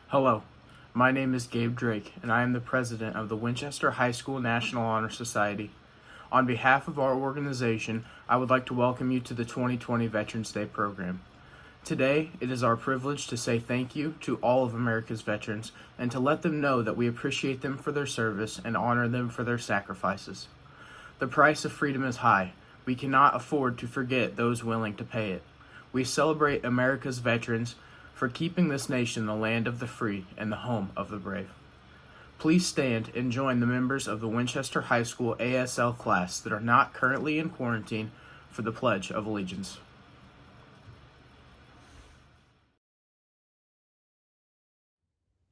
Hello, my name is Gabe Drake, and I am the president of the Winchester High School National Honor Society. On behalf of our organization, I would like to welcome you to the 2020 Veterans Day program. Today, it is our privilege to say thank you to all of America's veterans and to let them know that we appreciate them for their service and honor them for their sacrifices. The price of freedom is high. We cannot afford to forget those willing to pay it. We celebrate America's veterans for keeping this nation the land of the free and the home of the brave. Please stand and join the members of the Winchester High School ASL class that are not currently in quarantine for the Pledge of Allegiance.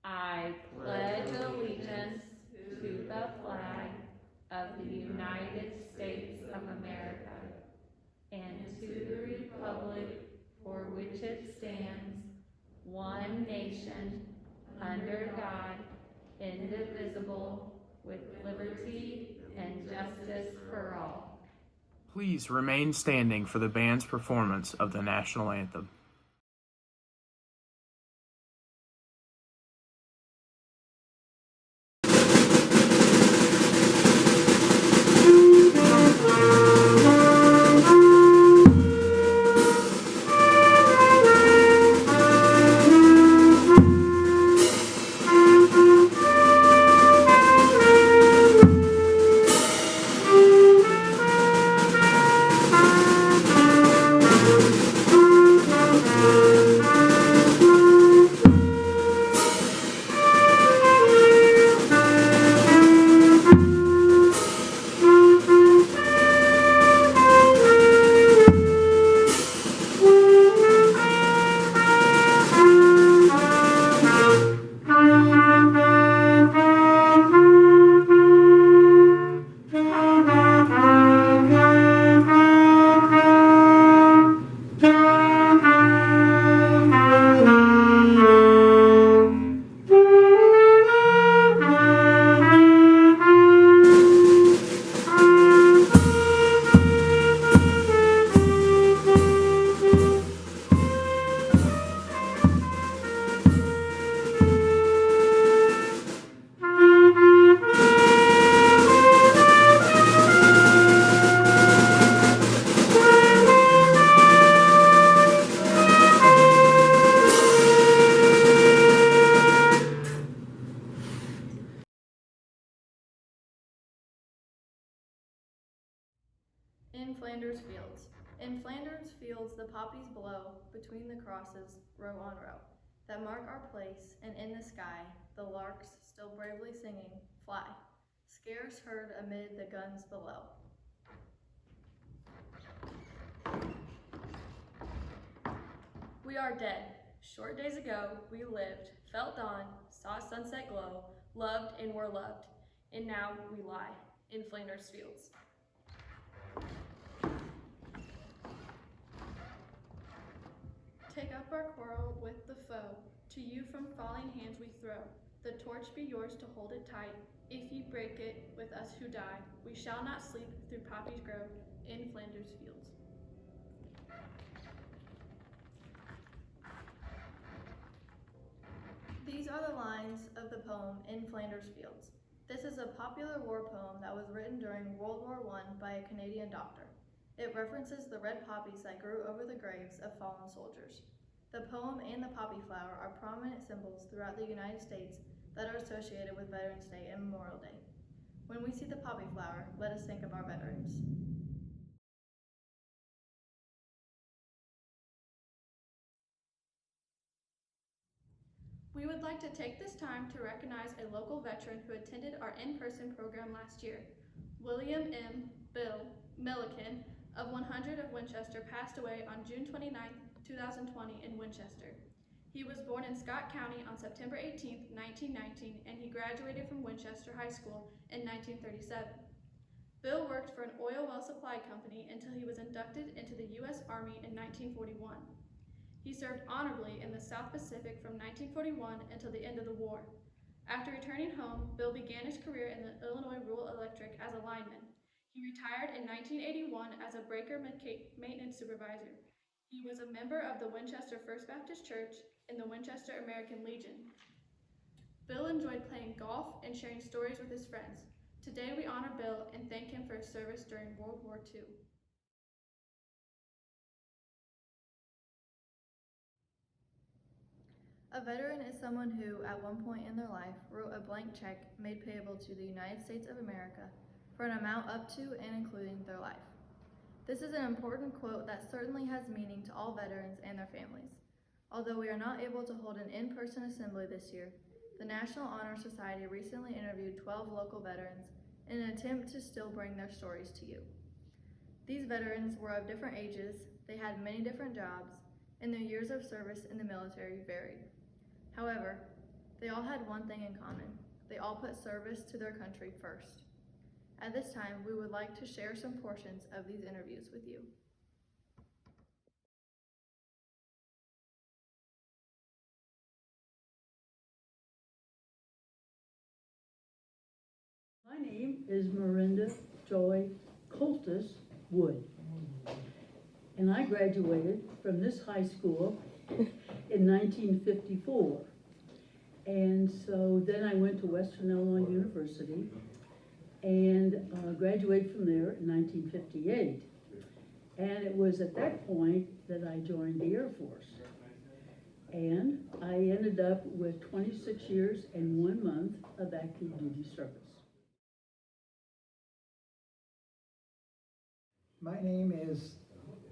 I pledge allegiance to the flag of the United States of America and to the republic for which it stands, one nation, under God, indivisible, with liberty and justice for all. Please remain standing for the band's performance of the national anthem. In Flanders Fields. In Flanders Fields the poppies blow between the crosses, row on row, that mark our place, and in the sky the larks, still bravely singing, fly, scarce heard amid the guns below. We are dead. Short days ago we lived, felt dawn, saw sunset glow, loved and were loved, and now we lie in Flanders Fields. Take up our quarrel with the foe, to you from falling hands we throw. The torch be yours to hold it tight. If ye break it, with us who die, we shall not sleep through poppies grow in Flanders Fields. These are the lines of the poem In Flanders Fields. This is a popular war poem that was written during World War I by a Canadian doctor. It references the red poppies that grew over the graves of fallen soldiers. The poem and the poppy flower are prominent symbols throughout the United States that are associated with Veterans Day and Memorial Day. When we see the poppy flower, let us think of our veterans. We would like to take this time to recognize a local veteran who attended our in-person program last year. William M. Bill Milliken of 100 of Winchester passed away on June 29, 2020 in Winchester. He was born in Scott County on September 18, 1919, and he graduated from Winchester High School in 1937. Bill worked for an oil well supply company until he was inducted into the U.S. Army in 1941. He served honorably in the South Pacific from 1941 until the end of the war. After returning home, Bill began his career in the Illinois Rural Electric as a lineman. He retired in 1981 as a breaker maintenance supervisor. He was a member of the Winchester First Baptist Church and the Winchester American Legion. Bill enjoyed playing golf and sharing stories with his friends. Today we honor Bill and thank him for his service during World War II. A veteran is someone who, at one point in their life, wrote a blank check made payable to the United States of America for an amount up to and including their life. This is an important quote that certainly has meaning to all veterans and their families. Although we are not able to hold an in-person assembly this year, the National Honor Society recently interviewed 12 local veterans in an attempt to still bring their stories to you. These veterans were of different ages, they had many different jobs, and their years of service in the military varied. However, they all had one thing in common. They all put service to their country first. At this time, we would like to share some portions of these interviews with you. My name is Miranda Joy Coltis Wood, and I graduated from this high school in 1954. And so then I went to Western Illinois University and graduated from there in 1958. And it was at that point that I joined the Air Force. And I ended up with 26 years and 1 month of active duty service. My name is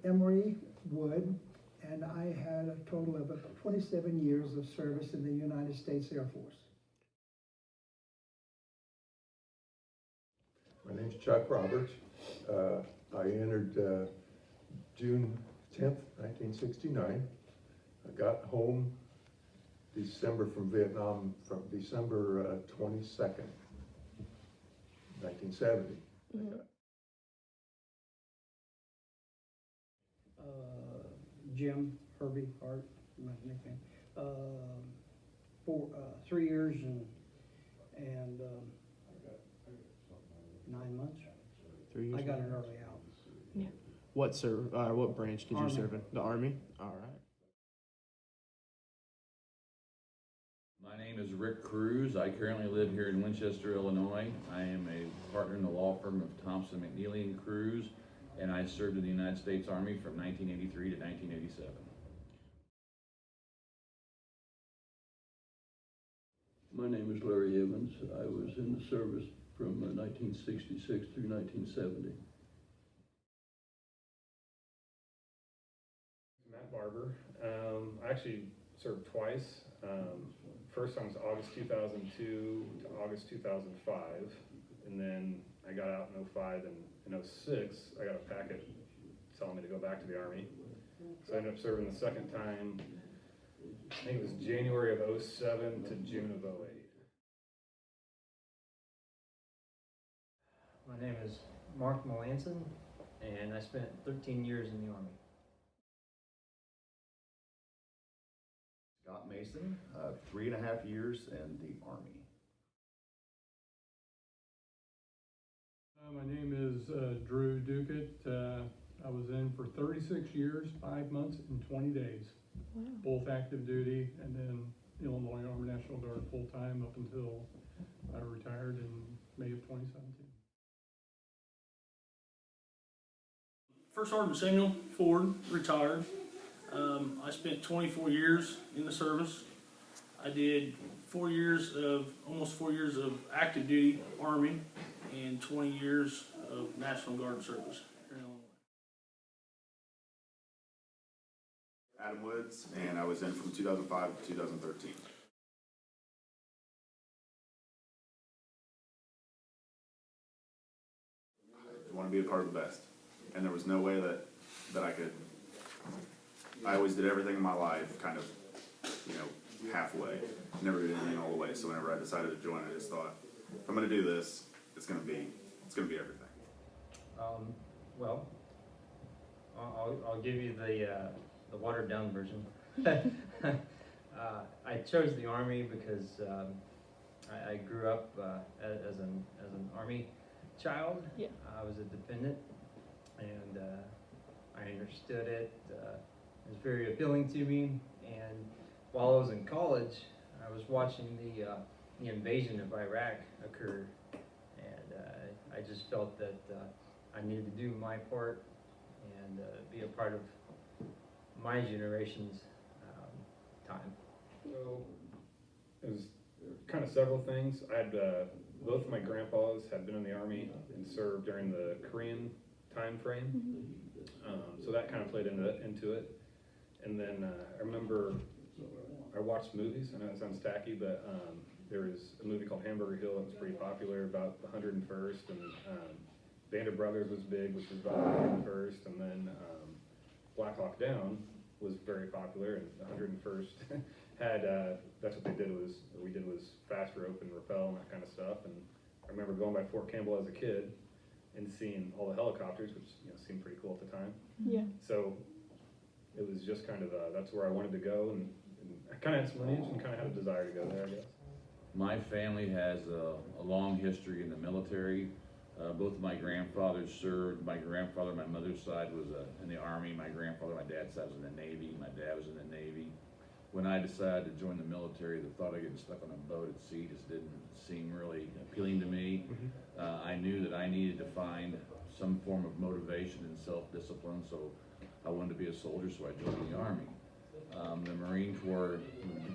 Emery Wood, and I had a total of 27 years of service in the United States Air Force. My name's Chuck Roberts. I entered June 10th, 1969. I got home December from Vietnam, from December 22nd, 1970. Jim Herbie Hart, my nickname. 3 years and 9 months. 3 years. I got it early out. What branch did Army. you serve in? The Army? All right. My name is Rick Cruz. I currently live here in Winchester, Illinois. I am a partner in the law firm of Thompson, McNeely and Cruz, and I served in the United States Army from 1983 to 1987. My name is Larry Evans. I was in the service from 1966 through 1970. Matt Barber. I actually served twice. First time was August 2002 to August 2005, and then I got out in 05, and in 06 I got a packet telling me to go back to the Army. So I ended up serving the second time. I think it was January of 07 to June of 08. My name is Mark Melanson, and I spent 13 years in the Army. Scott Mason, 3.5 years in the Army. My name is Drew Ducat. I was in for 36 years, 5 months, and 20 days. Wow. Both active duty and then Illinois Army National Guard full-time up until I retired in May of 2017. First Sergeant Samuel Ford, retired. I spent 24 years in the service. I did almost 4 years of active duty Army and 20 years of National Guard service here in Illinois. Adam Woods, and I was in from 2005 to 2013. I want to be a part of the best, and there was no way that I could. I always did everything in my life kind of, halfway. Never did anything all the way. So whenever I decided to join, I just thought, if I'm going to do this, it's going to be everything. Well, I'll give you the watered down version. I chose the Army because I grew up as an Army child. Yeah. I was a dependent, and I understood it. It was very appealing to me. And while I was in college, I was watching the invasion of Iraq occurred, and I just felt that I needed to do my part and be a part of my generation's time. So, it was kind of several things. I had, both of my grandpas had been in the Army and served during the Korean time frame. So that kind of played into it. And then I remember I watched movies. I know it sounds tacky, but there was a movie called Hamburger Hill that was pretty popular about the 101st, and Band of Brothers was big, which was about the 101st, and then Black Hawk Down was very popular, and the 101st had, that's what we did was fast rope and rappel and that kind of stuff. And I remember going by Fort Campbell as a kid and seeing all the helicopters, which seemed pretty cool at the time. Yeah. So it was just kind of, that's where I wanted to go, and I kind of had some lineage and kind of had a desire to go there, I guess. My family has a long history in the military. Both of my grandfathers served. My grandfather, my mother's side, was in the Army. My grandfather, my dad's side, was in the Navy. My dad was in the Navy. When I decided to join the military, the thought of getting stuck on a boat at sea just didn't seem really appealing to me. I knew that I needed to find some form of motivation and self-discipline, so I wanted to be a soldier, so I joined the Army. The Marine Corps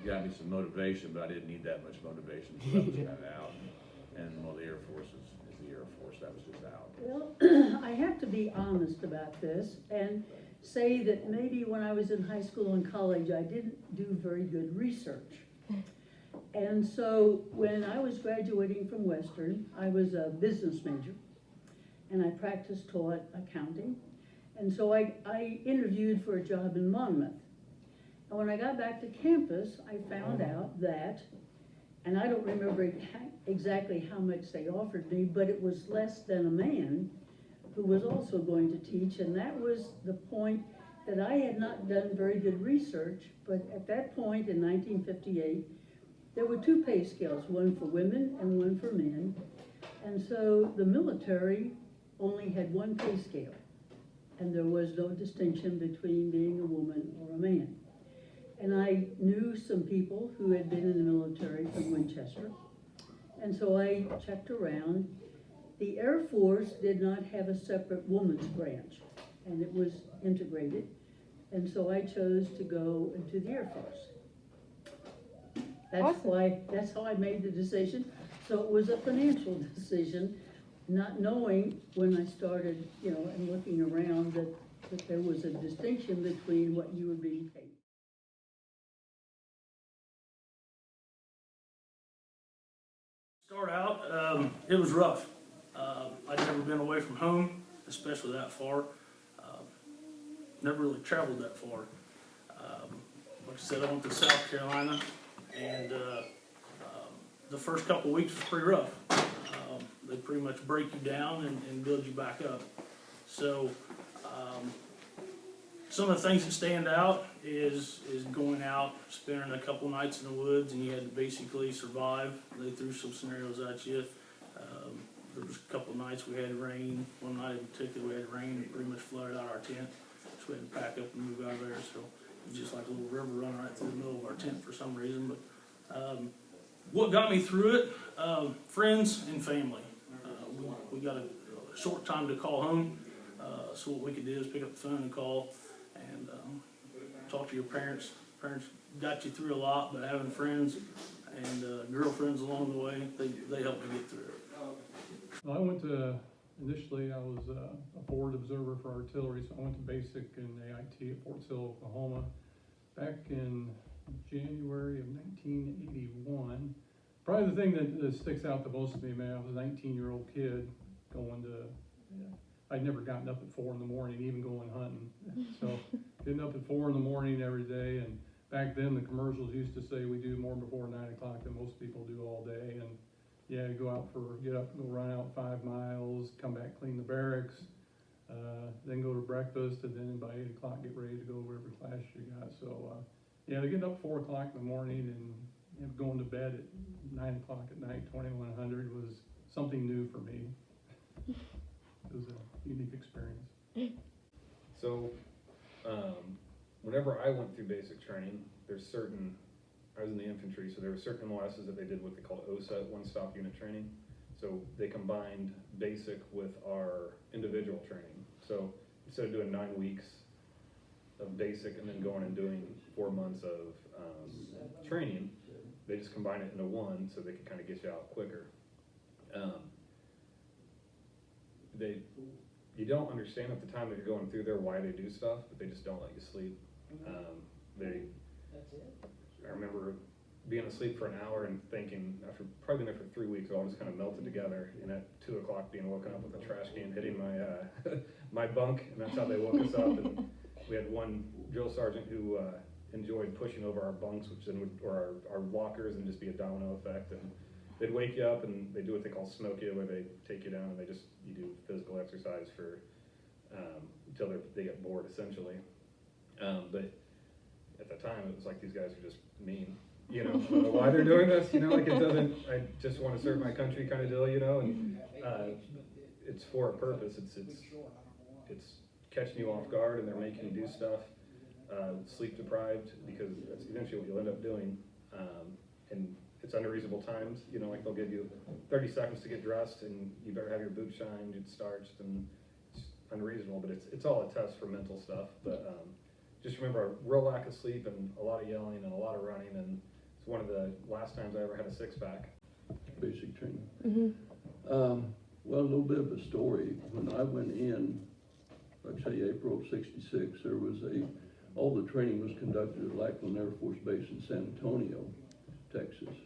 got me some motivation, but I didn't need that much motivation, so that was kind of out. And well, the Air Force is the Air Force, that was just out. Well, I have to be honest about this and say that maybe when I was in high school and college, I didn't do very good research. And so when I was graduating from Western, I was a business major, and I taught accounting. And so I interviewed for a job in Monmouth. And when I got back to campus, I found out that, and I don't remember exactly how much they offered me, but it was less than a man who was also going to teach. And that was the point that I had not done very good research, but at that point in 1958, there were two pay scales, one for women and one for men. And so the military only had one pay scale, and there was no distinction between being a woman or a man. And I knew some people who had been in the military from Winchester, and so I checked around. The Air Force did not have a separate women's branch, and it was integrated, and so I chose to go into the Air Force. That's how I made the decision. So it was a financial decision, not knowing when I started, and looking around that there was a distinction between what you were being paid. Start out, it was rough. I'd never been away from home, especially that far. Never really traveled that far. Like I said, I went to South Carolina, and the first couple weeks was pretty rough. They pretty much break you down and build you back up. So some of the things that stand out is going out, spending a couple nights in the woods, and you had to basically survive. They threw some scenarios at you. There was a couple nights we had rain. One night in particular we had rain and pretty much flooded out our tent. So we had to pack up and move out of there. So it was just like a little river running right through the middle of our tent for some reason. But what got me through it, friends and family. We got a short time to call home. So what we could do is pick up the phone and call and talk to your parents. Parents got you through a lot, but having friends and girlfriends along the way, they helped me get through it. Well, initially I was a forward observer for artillery, so I went to basic and AIT at Fort Sill, Oklahoma, back in January of 1981. Probably the thing that sticks out the most to me, man, I was a 19-year-old kid going to, I'd never gotten up at 4 in the morning, even going hunting. So getting up at 4 in the morning every day, and back then the commercials used to say we do more before 9 o'clock than most people do all day. And yeah, get up and go run out 5 miles, come back, clean the barracks, then go to breakfast, and then by 8 o'clock get ready to go wherever class you got. So yeah, getting up 4 o'clock in the morning and going to bed at 9 o'clock at night, 2100, was something new for me. It was a unique experience. So, whenever I went through basic training, there's certain I was in the infantry, so there were certain MOSs that they did what they called OSUT, one-stop unit training. So they combined basic with our individual training. So instead of doing 9 weeks of basic and then going and doing 4 months of training, they just combine it into one so they could kind of get you out quicker. You don't understand at the time that you're going through there why they do stuff, but they just don't let you sleep. I remember being asleep for an hour and thinking, after probably been there for 3 weeks, it all just kind of melted together. And at 2 o'clock, being woken up with a trash can hitting my my bunk, and that's how they woke us up. And we had one drill sergeant who enjoyed pushing over our bunks, which then would, or our lockers, and just be a domino effect. And they'd wake you up, and they do what they call smoke you, where they take you down and you do physical exercise for until they get bored, essentially. But at the time, it was like these guys are just mean. You know, I don't know why they're doing this. You know, like it doesn't. I just want to serve my country, kind of deal. You know, and it's for a purpose. It's catching you off guard, and they're making you do stuff. Sleep deprived, because that's eventually what you'll end up doing. And it's under reasonable times. You know, like they'll give you 30 seconds to get dressed, and you better have your boots shined and starched, and it's unreasonable. But it's all a test for mental stuff. But just remember, a real lack of sleep and a lot of yelling and a lot of running, and it's one of the last times I ever had a six-pack. Basic training. Well, a little bit of a story. When I went in, like say April of '66, there was all the training was conducted at Lackland Air Force Base in San Antonio, Texas.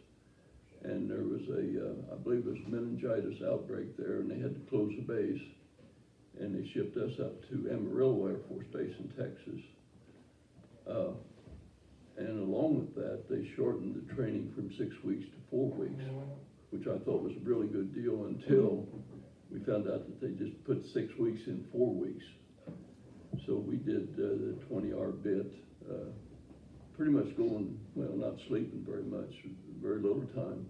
And there was I believe it was meningitis outbreak there, and they had to close the base. And they shipped us up to Amarillo Air Force Base in Texas. And along with that, they shortened the training from 6 weeks to 4 weeks, which I thought was a really good deal until we found out that they just put 6 weeks in 4 weeks. So we did the 20-hour bit, pretty much going, well, not sleeping very much, very little time,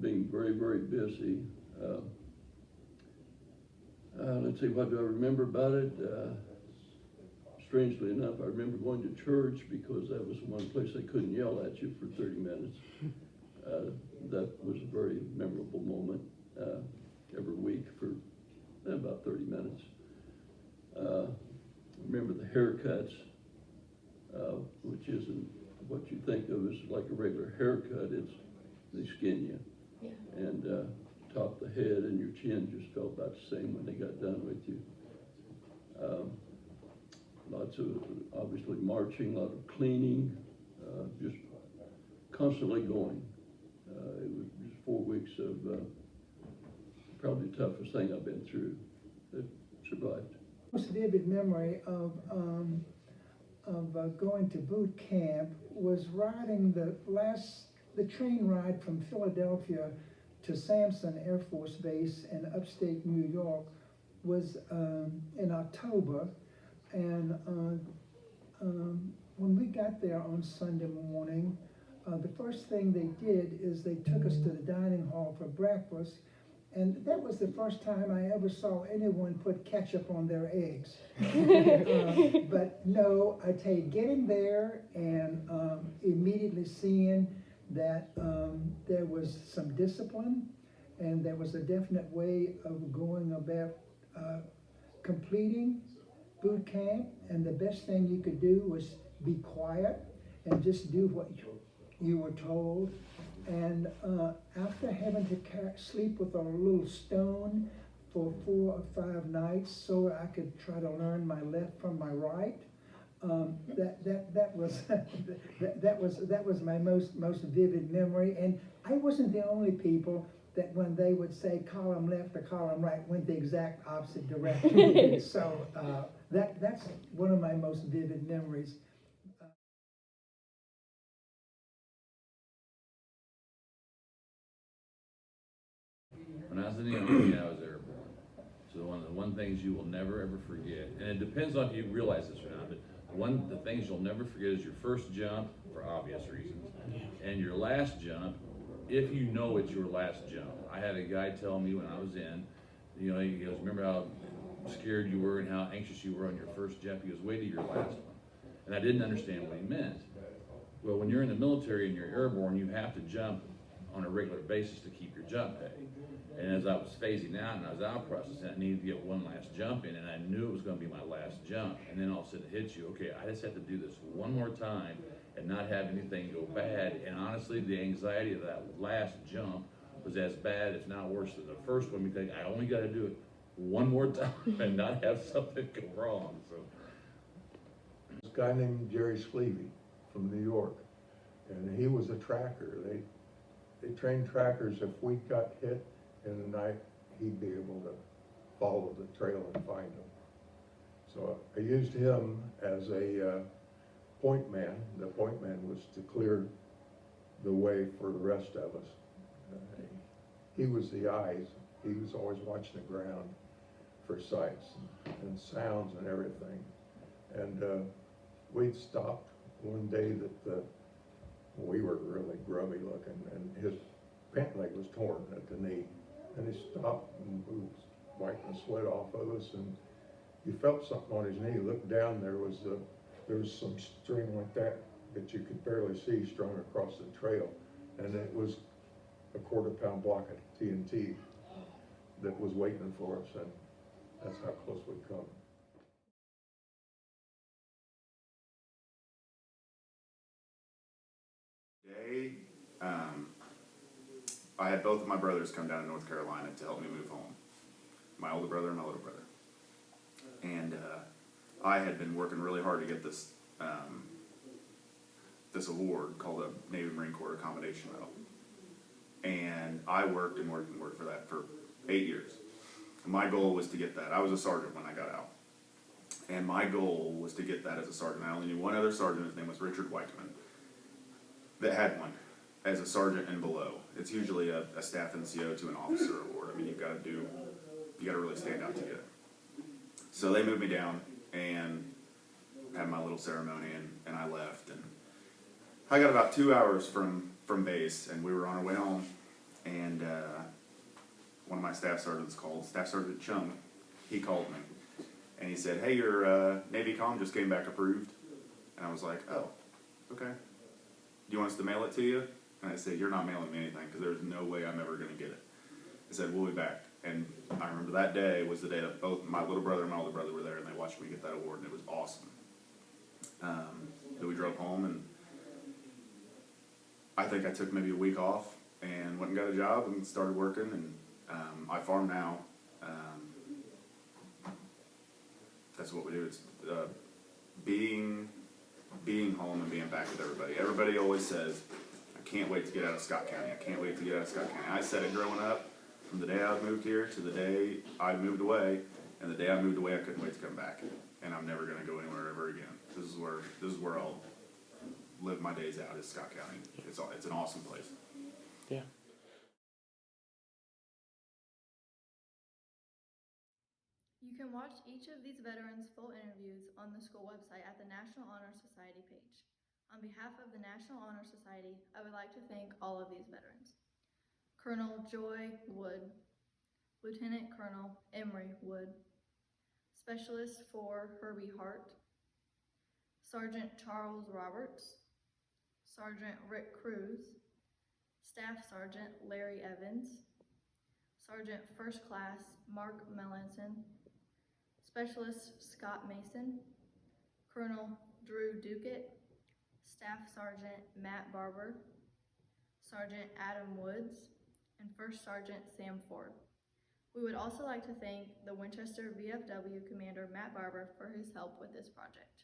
being very, very busy. Let's see, what do I remember about it? Strangely enough, I remember going to church because that was the one place they couldn't yell at you for 30 minutes. That was a very memorable moment every week for about 30 minutes. Remember the haircuts, which isn't what you think of as like a regular haircut. They skin you. Yeah. And top of the head and your chin just felt about the same when they got done with you. Lots of, obviously, marching, a lot of cleaning, just constantly going. It was just 4 weeks of probably the toughest thing I've been through. It survived. Most vivid memory of going to boot camp was riding the train ride from Philadelphia to Sampson Air Force Base in upstate New York was in October. And when we got there on Sunday morning, the first thing they did is they took us to the dining hall for breakfast. And that was the first time I ever saw anyone put ketchup on their eggs. But no, I tell you, getting there and immediately seeing that there was some discipline and there was a definite way of going about completing boot camp, and the best thing you could do was be quiet and just do what you were told. And after having to sleep with a little stone for 4 or 5 nights so I could try to learn my left from my right, that was my most vivid memory. And I wasn't the only people that when they would say column left or column right went the exact opposite direction. So that's one of my most vivid memories. When I was in the Army, I was airborne. So one of the one things you will never ever forget, and it depends on if you realize this or not, but one of the things you'll never forget is your first jump, for obvious reasons, and your last jump, if you know it's your last jump. I had a guy tell me when I was in, you know, he goes, remember how scared you were and how anxious you were on your first jump? He goes, wait till your last one. And I didn't understand what he meant. Well, when you're in the military and you're airborne, you have to jump on a regular basis to keep your jump pay. And as I was phasing out and I was out processing, I needed to get one last jump in, and I knew it was gonna be my last jump. And then all of a sudden it hits you, okay, I just have to do this one more time and not have anything go bad. And honestly, the anxiety of that last jump was as bad, if not worse than the first one, because I only gotta do it one more time and not have something go wrong, so. This guy named Jerry Sleevey from New York, and he was a tracker. They trained trackers. If we got hit in the night, he'd be able to follow the trail and find them. So I used him as a point man. The point man was to clear the way for the rest of us. He was the eyes. He was always watching the ground for sights and sounds and everything. And we'd stopped one day that we were really grubby looking, and his pant leg was torn at the knee. And he stopped and was wiping the sweat off of us, and he felt something on his knee. He looked down, there was some string like that you could barely see strung across the trail, and it was a quarter-pound block of TNT that was waiting for us, and that's how close we'd come. Today, I had both of my brothers come down to North Carolina to help me move home. My older brother and my little brother. And I had been working really hard to get this this award called a Navy Marine Corps Accommodation Medal. And I worked and worked and worked for that for 8 years. And my goal was to get that. I was a sergeant when I got out. And my goal was to get that as a sergeant. I only knew one other sergeant, his name was Richard Weichman, that had one as a sergeant and below. It's usually a staff NCO to an officer award. I mean, you gotta really stand out to get it. So they moved me down and had my little ceremony, and I left. And I got about 2 hours from base, and we were on our way home, and one of my staff sergeants called, Staff Sergeant Chung. He called me, and he said, "Hey, your Navy comm just came back approved." And I was like, "Oh, okay. Do you want us to mail it to you?" And I said, "You're not mailing me anything, because there's no way I'm ever going to get it." I said, "We'll be back." And I remember that day was the day that both my little brother and my older brother were there, and they watched me get that award, and it was awesome. Then we drove home, and I think I took maybe a week off and went and got a job and started working, and I farm now. That's what we do. It's being home and being back with everybody. Everybody always says, "I can't wait to get out of Scott County. I can't wait to get out of Scott County." I said it growing up, from the day I moved here to the day I moved away, and the day I moved away, I couldn't wait to come back. And I'm never going to go anywhere ever again. This is where I'll live my days out, is Scott County. It's an awesome place. Yeah. You can watch each of these veterans' full interviews on the school website at the National Honor Society page. On behalf of the National Honor Society, I would like to thank all of these veterans. Colonel Joy Wood, Lieutenant Colonel Emery Wood, Specialist 4 Herbie Hart, Sergeant Charles Roberts, Sergeant Rick Cruz, Staff Sergeant Larry Evans, Sergeant First Class Mark Melanson, Specialist Scott Mason, Colonel Drew Duquette, Staff Sergeant Matt Barber, Sergeant Adam Woods, and First Sergeant Sam Ford. We would also like to thank the Winchester VFW Commander Matt Barber for his help with this project.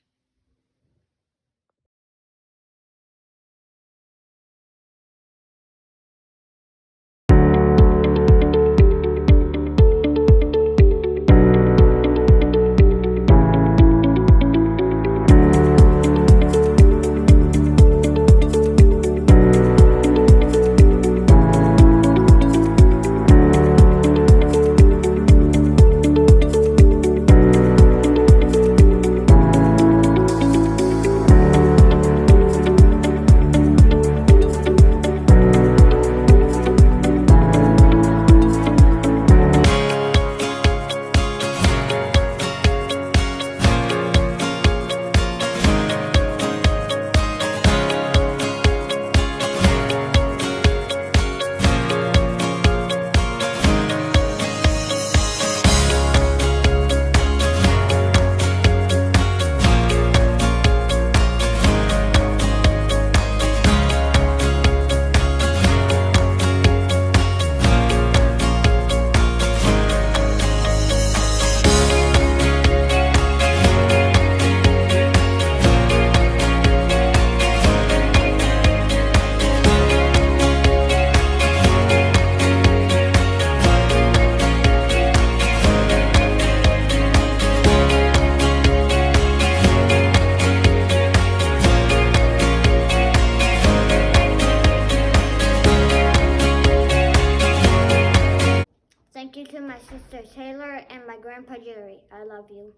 Mr. Taylor, and my Grandpa Jerry. I love you.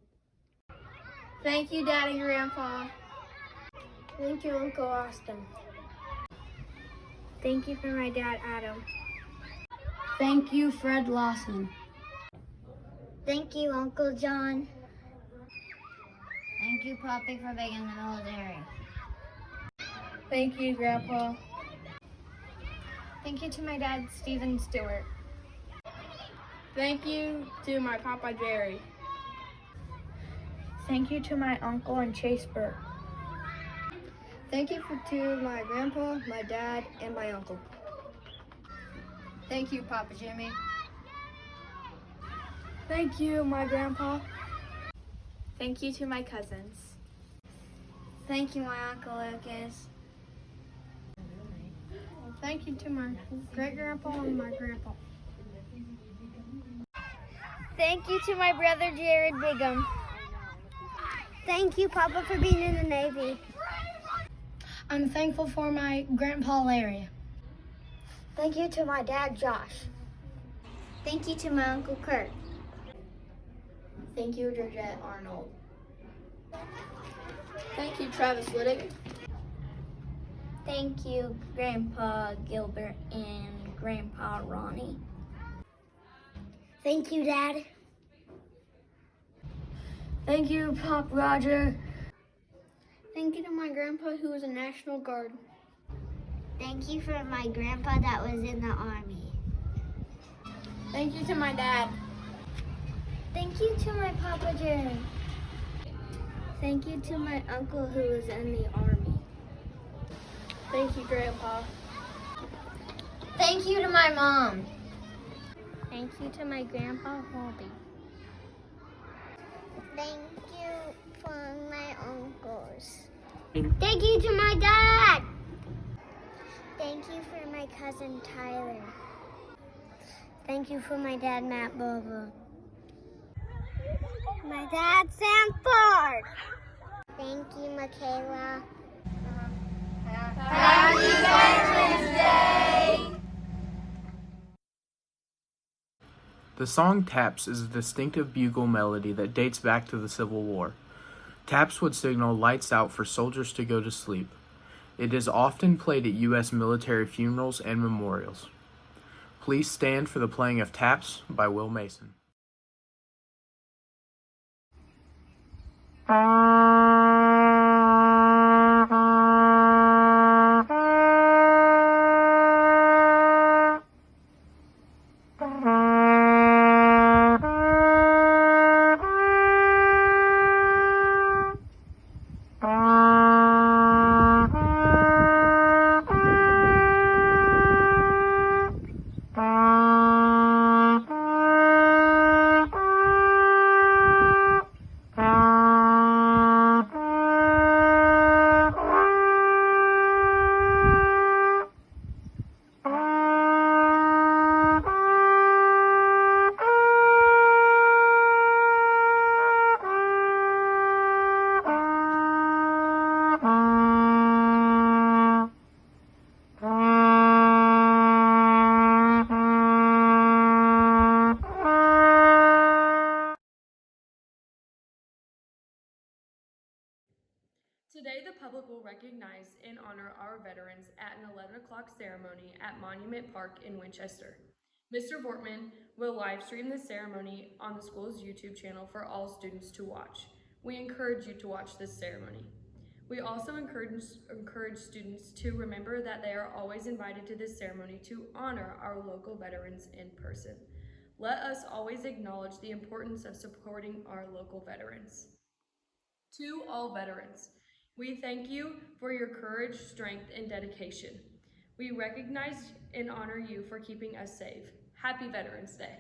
Thank you, Dad and Grandpa. Thank you, Uncle Austin. Thank you for my dad, Adam. Thank you, Fred Lawson. Thank you, Uncle John. Thank you, Poppy, for being in the military. Thank you, Grandpa. Thank you to my dad, Stephen Stewart. Thank you to my Papa Jerry. Thank you to my uncle and Chase Burke. Thank you to my grandpa, my dad, and my uncle. Thank you, Papa Jimmy. Thank you, my grandpa. Thank you to my cousins. Thank you, my Uncle Lucas. Thank you to my great-grandpa and my grandpa. Thank you to my brother, Jared Bigham. Thank you, Papa, for being in the Navy. I'm thankful for my grandpa, Larry. Thank you to my dad, Josh. Thank you to my Uncle Kurt. Thank you, Georgette Arnold. Thank you, Travis Liddick. Thank you, Grandpa Gilbert and Grandpa Ronnie. Thank you, Dad. Thank you, Pop Roger. Thank you to my grandpa who was a National Guard. Thank you for my grandpa that was in the Army. Thank you to my dad. Thank you to my Papa Jerry. Thank you to my uncle who was in the Army. Thank you, Grandpa. Thank you to my mom. Thank you to my Grandpa Holby. Thank you for my uncles. Thank you to my dad. Thank you for my cousin Tyler. Thank you for my dad, Matt Bobo. My dad, Sam Ford. Thank you, Michaela. Happy Veterans Day! The song Taps is a distinctive bugle melody that dates back to the Civil War. Taps would signal lights out for soldiers to go to sleep. It is often played at U.S. military funerals and memorials. Please stand for the playing of Taps by Will Mason. Today, the public will recognize and honor our veterans at an 11 o'clock ceremony at Monument Park in Winchester. Mr. Vortman will live stream the ceremony on the school's YouTube channel for all students to watch. We encourage you to watch this ceremony. We also encourage students to remember that they are always invited to this ceremony to honor our local veterans in person. Let us always acknowledge the importance of supporting our local veterans. To all veterans, we thank you for your courage, strength, and dedication. We recognize and honor you for keeping us safe. Happy Veterans Day.